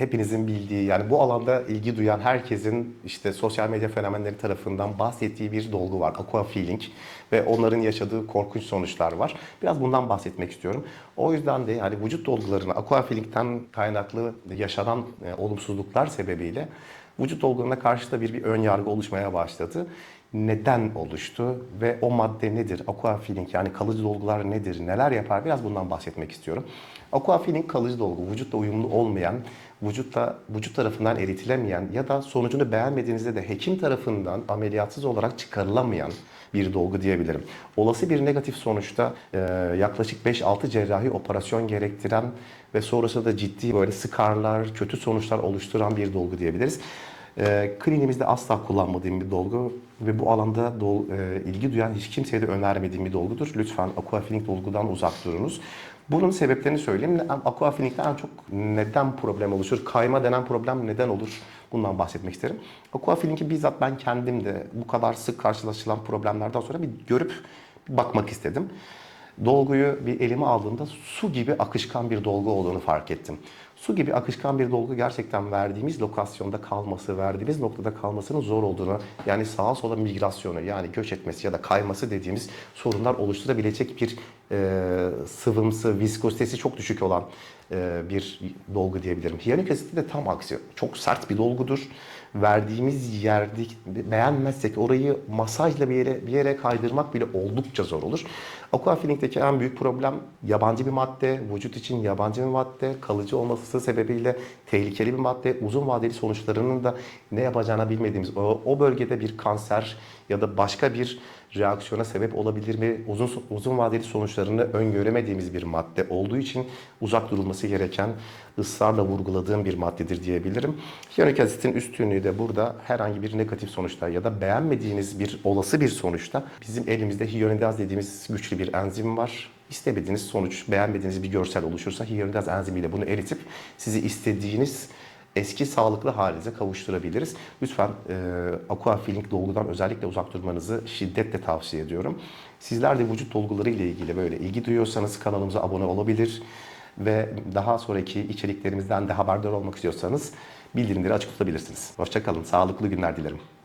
hepinizin bildiği, yani bu alanda ilgi duyan herkesin işte sosyal medya fenomenleri tarafından bahsettiği bir dolgu var. Aquafeeling ve onların yaşadığı korkunç sonuçlar var. Biraz bundan bahsetmek istiyorum. O yüzden de yani vücut dolgularına aquafeeling'den kaynaklı yaşanan olumsuzluklar sebebiyle vücut dolgularına karşı da bir ön yargı oluşmaya başladı. Neden oluştu ve o madde nedir? Aquafeeling yani kalıcı dolgular nedir? Neler yapar? Biraz bundan bahsetmek istiyorum. Aquafeeling kalıcı dolgu, vücutla uyumlu olmayan, vücut tarafından eritilemeyen ya da sonucunu beğenmediğinizde de hekim tarafından ameliyatsız olarak çıkarılamayan bir dolgu diyebilirim. Olası bir negatif sonuçta yaklaşık 5-6 cerrahi operasyon gerektiren ve sonrasında da ciddi böyle skarlar, kötü sonuçlar oluşturan bir dolgu diyebiliriz. Kliniğimizde asla kullanmadığım bir dolgu ve bu alanda ilgi duyan hiç kimseye de önermediğim bir dolgudur. Lütfen aquafeeling dolgudan uzak durunuz. Bunun sebeplerini söyleyeyim. Aquafeeling'de en çok neden problem oluşur? Kayma denen problem neden olur? Bundan bahsetmek isterim. Aquafeeling'i bizzat ben kendim de bu kadar sık karşılaşılan problemlerden sonra bir görüp bakmak istedim. Dolguyu bir elime aldığımda su gibi akışkan bir dolgu olduğunu fark ettim. Su gibi akışkan bir dolgu gerçekten verdiğimiz lokasyonda kalması, verdiğimiz noktada kalmasının zor olduğunu, yani sağa sola migrasyonu yani göç etmesi ya da kayması dediğimiz sorunlar oluşturabilecek bir sıvımsı, viskozitesi çok düşük olan bir dolgu diyebilirim. Hyaluronik asit de tam aksi. Çok sert bir dolgudur. Verdiğimiz yerde beğenmezsek orayı masajla bir yere kaydırmak bile oldukça zor olur. Aquafeeling'deki en büyük problem yabancı bir madde, vücut için yabancı bir madde, kalıcı olması sebebiyle tehlikeli bir madde, uzun vadeli sonuçlarının da ne yapacağını bilmediğimiz, o bölgede bir kanser ya da başka bir reaksiyona sebep olabilir mi? Uzun vadeli sonuçlarını öngöremediğimiz bir madde olduğu için uzak durulması gereken, ısrarla vurguladığım bir maddedir diyebilirim. Hyaluronik asitin üstünlüğü de burada herhangi bir negatif sonuçta ya da beğenmediğiniz bir olası bir sonuçta bizim elimizde hyaluronidaz dediğimiz güçlü bir enzim var. İstemediğiniz sonuç, beğenmediğiniz bir görsel oluşursa hyaluronidaz enzimiyle bunu eritip sizi istediğiniz eski sağlıklı halinize kavuşturabiliriz. Lütfen aquafeeling dolgudan özellikle uzak durmanızı şiddetle tavsiye ediyorum. Sizler de vücut dolguları ile ilgili böyle ilgi duyuyorsanız kanalımıza abone olabilir ve daha sonraki içeriklerimizden de haberdar olmak istiyorsanız bildirimleri açık tutabilirsiniz. Hoşça kalın, sağlıklı günler dilerim.